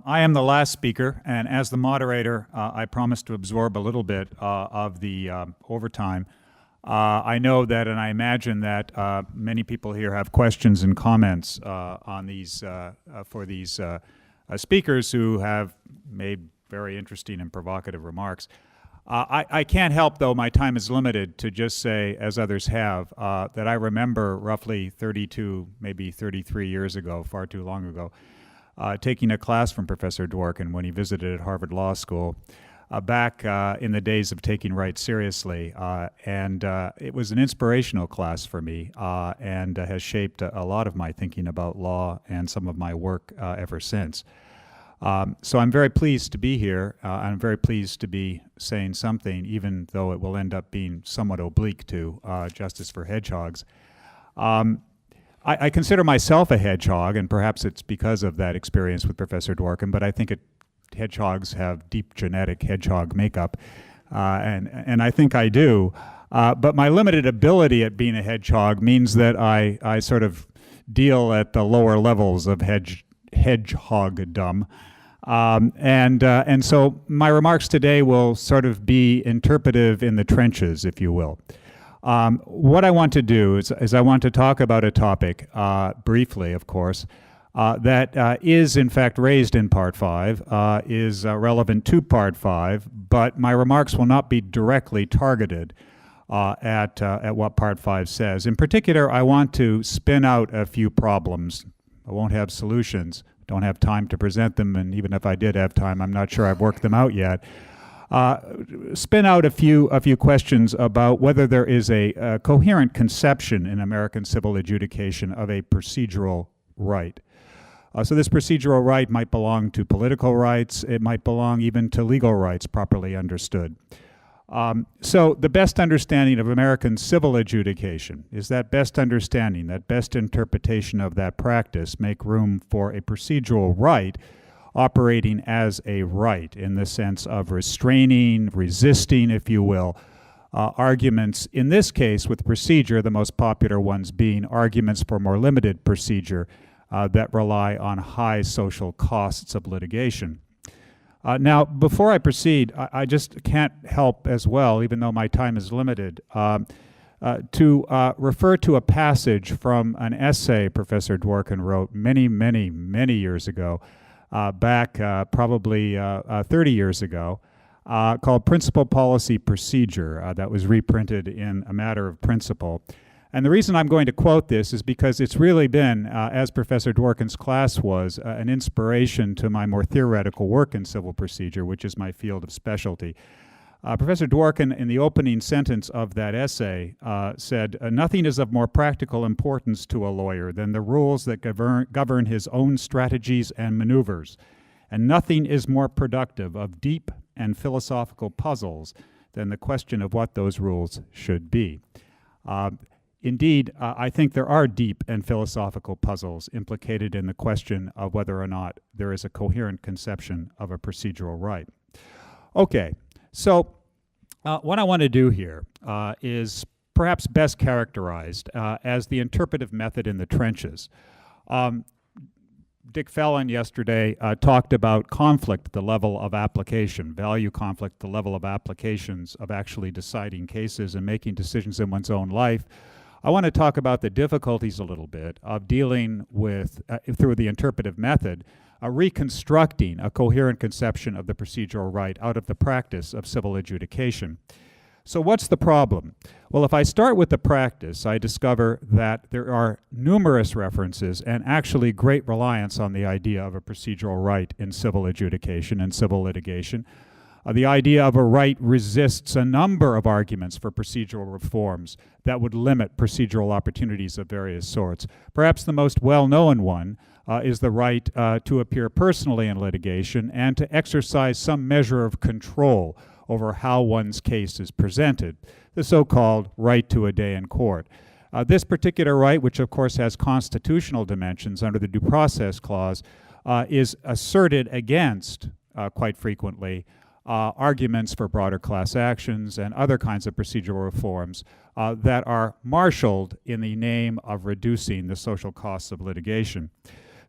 I am the last speaker, and as the moderator, I promise to absorb a little bit of the overtime. I know that, and I imagine that many people here have questions and comments on these for these speakers who have made very interesting and provocative remarks. I can't help, though, my time is limited, to just say, as others have, that I remember roughly 32, maybe 33 years ago, far too long ago, taking a class from Professor Dworkin when he visited at Harvard Law School back in the days of taking right seriously. And it was an inspirational class for me and has shaped a lot of my thinking about law and some of my work ever since. So I'm very pleased to be here. I'm very pleased to be saying something, even though it will end up being somewhat oblique to justice for hedgehogs. I consider myself a hedgehog, and perhaps it's because of that experience with Professor Dworkin, but I think hedgehogs have deep genetic hedgehog makeup, and I think I do. But my limited ability at being a hedgehog means that I sort of deal at the lower levels of hedgehoggdom. And so my remarks today will sort of be interpretive in the trenches, if you will. What I want to do is I want to talk about a topic, briefly, of course, that is in fact raised in Part 5, is relevant to Part 5, but my remarks will not be directly targeted at what Part 5 says. In particular, I want to spin out a few problems. I won't have solutions, don't have time to present them, and even if I did have time, I'm not sure I've worked them out yet. Spin out a few questions about whether there is a coherent conception in American civil adjudication of a procedural right. So this procedural right might belong to political rights. It might belong even to legal rights, properly understood. So the best understanding of American civil adjudication is that best understanding, that best interpretation of that practice make room for a procedural right operating as a right in the sense of restraining, resisting, if you will, arguments, in this case with procedure, the most popular ones being arguments for more limited procedure that rely on high social costs of litigation. Now, before I proceed, I just can't help as well, even though my time is limited, to refer to a passage from an essay Professor Dworkin wrote many years ago, back probably 30 years ago, called Principle, Policy, Procedure, that was reprinted in A Matter of Principle. And the reason I'm going to quote this is because it's really been, as Professor Dworkin's class was, an inspiration to my more theoretical work in civil procedure, which is my field of specialty. Professor Dworkin, in the opening sentence of that essay, said, "Nothing is of more practical importance to a lawyer than the rules that govern his own strategies and maneuvers, and nothing is more productive of deep and philosophical puzzles than the question of what those rules should be." Indeed, I think there are deep and philosophical puzzles implicated in the question of whether or not there is a coherent conception of a procedural right. Okay. So what I want to do here is perhaps best characterized as the interpretive method in the trenches. Dick Fallon yesterday talked about conflict at the level of application, value conflict at the level of applications of actually deciding cases and making decisions in one's own life. I want to talk about the difficulties a little bit of dealing with, through the interpretive method, reconstructing a coherent conception of the procedural right out of the practice of civil adjudication. So what's the problem? Well, if I start with the practice, I discover that there are numerous references and actually great reliance on the idea of a procedural right in civil adjudication and civil litigation. The idea of a right resists a number of arguments for procedural reforms that would limit procedural opportunities of various sorts. Perhaps the most well-known one is the right to appear personally in litigation and to exercise some measure of control over how one's case is presented, the so-called right to a day in court. This particular right, which of course has constitutional dimensions under the Due Process Clause, is asserted against, quite frequently, arguments for broader class actions and other kinds of procedural reforms that are marshaled in the name of reducing the social costs of litigation.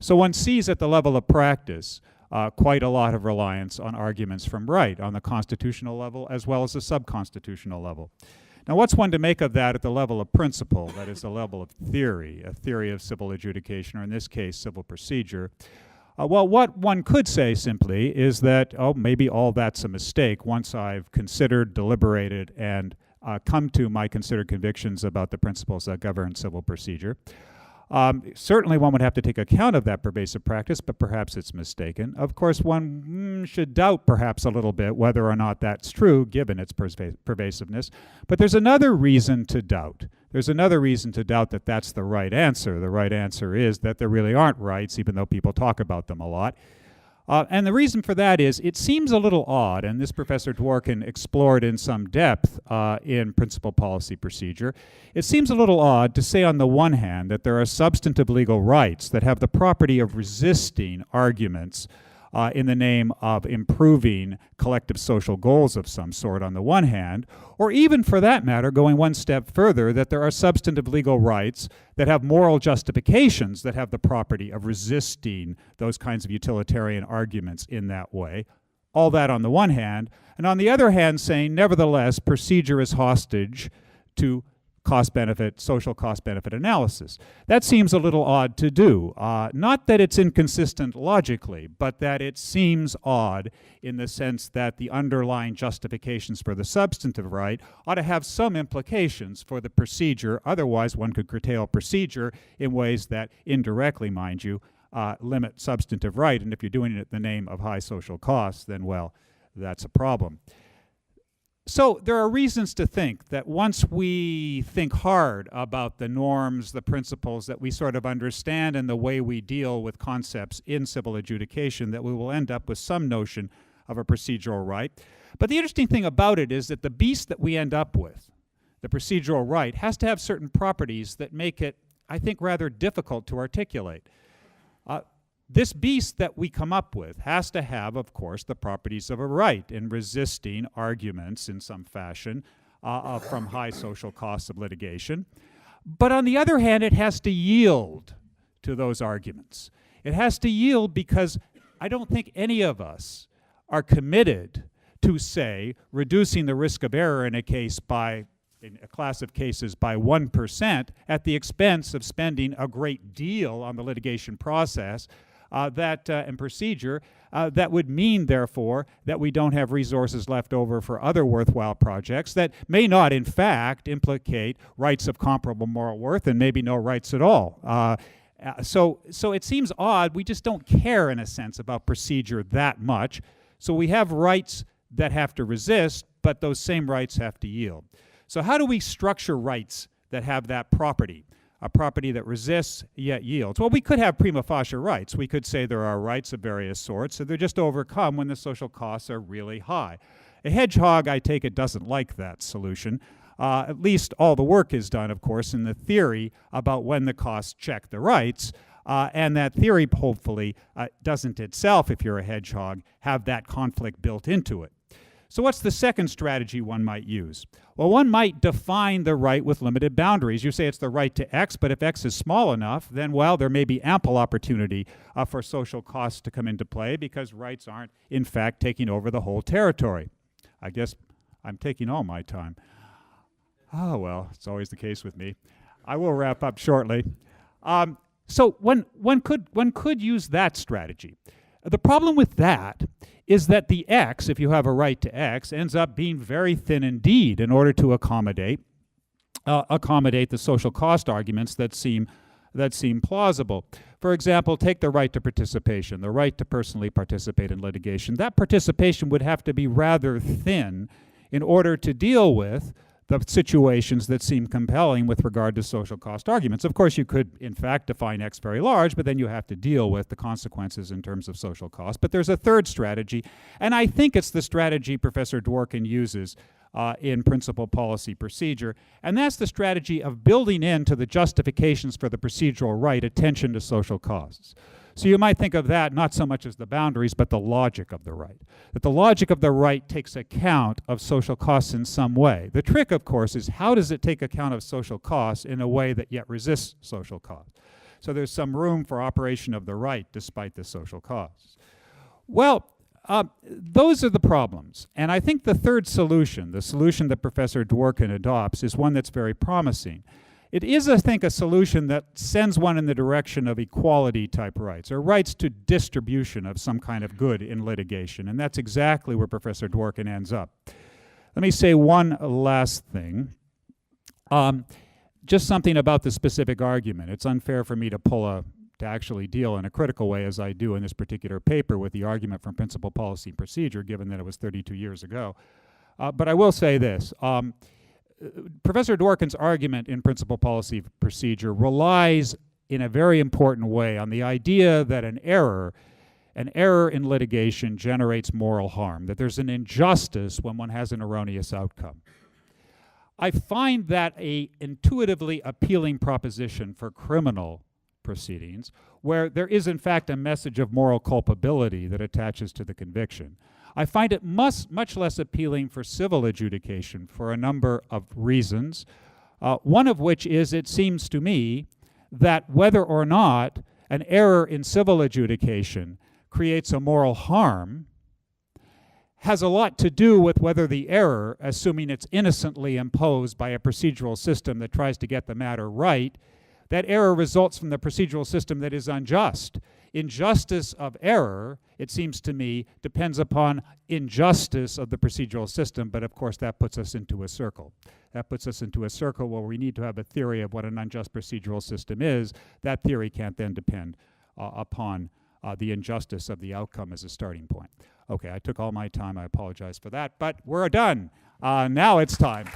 So one sees at the level of practice quite a lot of reliance on arguments from right on the constitutional level as well as the subconstitutional level. Now, what's one to make of that at the level of principle, that is the level of theory, a theory of civil adjudication, or in this case, civil procedure? Well, what one could say simply is that, oh, maybe all that's a mistake once I've considered, deliberated, and come to my considered convictions about the principles that govern civil procedure. Certainly one would have to take account of that pervasive practice, but perhaps it's mistaken. Of course, one should doubt perhaps a little bit whether or not that's true, given its pervasiveness. But there's another reason to doubt. There's another reason to doubt that that's the right answer. The right answer is that there really aren't rights, even though people talk about them a lot. And the reason for that is it seems a little odd, and this Professor Dworkin explored in some depth in Principal Policy Procedure. It seems a little odd to say on the one hand that there are substantive legal rights that have the property of resisting arguments in the name of improving collective social goals of some sort on the one hand, or even for that matter, going one step further, that there are substantive legal rights that have moral justifications that have the property of resisting those kinds of utilitarian arguments in that way. All that on the one hand, and on the other hand saying, nevertheless, procedure is hostage to cost-benefit, social cost-benefit analysis. That seems a little odd to do. Not that it's inconsistent logically, but that it seems odd in the sense that the underlying justifications for the substantive right ought to have some implications for the procedure. Otherwise, one could curtail procedure in ways that indirectly, mind you, limit substantive right. And if you're doing it in the name of high social costs, then, well, that's a problem. So there are reasons to think that once we think hard about the norms, the principles that we sort of understand and the way we deal with concepts in civil adjudication, that we will end up with some notion of a procedural right. But the interesting thing about it is that the beast that we end up with, the procedural right, has to have certain properties that make it, I think, rather difficult to articulate. This beast that we come up with has to have, of course, the properties of a right in resisting arguments in some fashion from high social costs of litigation. But on the other hand, it has to yield to those arguments. It has to yield because I don't think any of us are committed to, say, reducing the risk of error in a case by, in a class of cases, by 1% at the expense of spending a great deal on the litigation process and procedure that would mean, therefore, that we don't have resources left over for other worthwhile projects that may not, in fact, implicate rights of comparable moral worth and maybe no rights at all. So it seems odd. We just don't care, in a sense, about procedure that much. So we have rights that have to resist, but those same rights have to yield. So how do we structure rights that have that property? A property that resists yet yields. Well, we could have prima facie rights. We could say there are rights of various sorts, so they're just overcome when the social costs are really high. A hedgehog, I take it, doesn't like that solution. At least all the work is done, of course, in the theory about when the costs check the rights, and that theory, hopefully, doesn't itself, if you're a hedgehog, have that conflict built into it. So what's the second strategy one might use? Well, one might define the right with limited boundaries. You say it's the right to X, but if X is small enough, then, well, there may be ample opportunity for social costs to come into play because rights aren't, in fact, taking over the whole territory. I guess I'm taking all my time. Oh, well, it's always the case with me. I will wrap up shortly. So one could use that strategy. The problem with that is that the X, if you have a right to X, ends up being very thin indeed in order to accommodate the social cost arguments that seem plausible. For example, take the right to participation, the right to personally participate in litigation. That participation would have to be rather thin in order to deal with the situations that seem compelling with regard to social cost arguments. Of course, you could, in fact, define X very large, but then you have to deal with the consequences in terms of social cost. But there's a third strategy, and I think it's the strategy Professor Dworkin uses in Principal Policy Procedure, and that's the strategy of building into the justifications for the procedural right attention to social costs. So you might think of that not so much as the boundaries, but the logic of the right. That the logic of the right takes account of social costs in some way. The trick, of course, is how does it take account of social costs in a way that yet resists social costs? So there's some room for operation of the right despite the social costs. Well, those are the problems. And I think the third solution, the solution that Professor Dworkin adopts, is one that's very promising. It is, I think, a solution that sends one in the direction of equality-type rights, or rights to distribution of some kind of good in litigation. And that's exactly where Professor Dworkin ends up. Let me say one last thing. Just something about the specific argument. It's unfair for me to actually deal in a critical way, as I do in this particular paper, with the argument from Principal Policy and Procedure, given that it was 32 years ago. But I will say this. Professor Dworkin's argument in Principal Policy and Procedure relies in a very important way on the idea that an error in litigation generates moral harm, that there's an injustice when one has an erroneous outcome. I find that an intuitively appealing proposition for criminal proceedings, where there is in fact a message of moral culpability that attaches to the conviction. I find it much less appealing for civil adjudication for a number of reasons, one of which is, it seems to me, that whether or not an error in civil adjudication creates a moral harm has a lot to do with whether the error, assuming it's innocently imposed by a procedural system that tries to get the matter right, that error results from the procedural system that is unjust. Injustice of error, it seems to me, depends upon injustice of the procedural system, but of course that puts us into a circle. That puts us into a circle where we need to have a theory of what an unjust procedural system is. That theory can't then depend upon the injustice of the outcome as a starting point. Okay, I took all my time. I apologize for that, but we're done. Now it's time.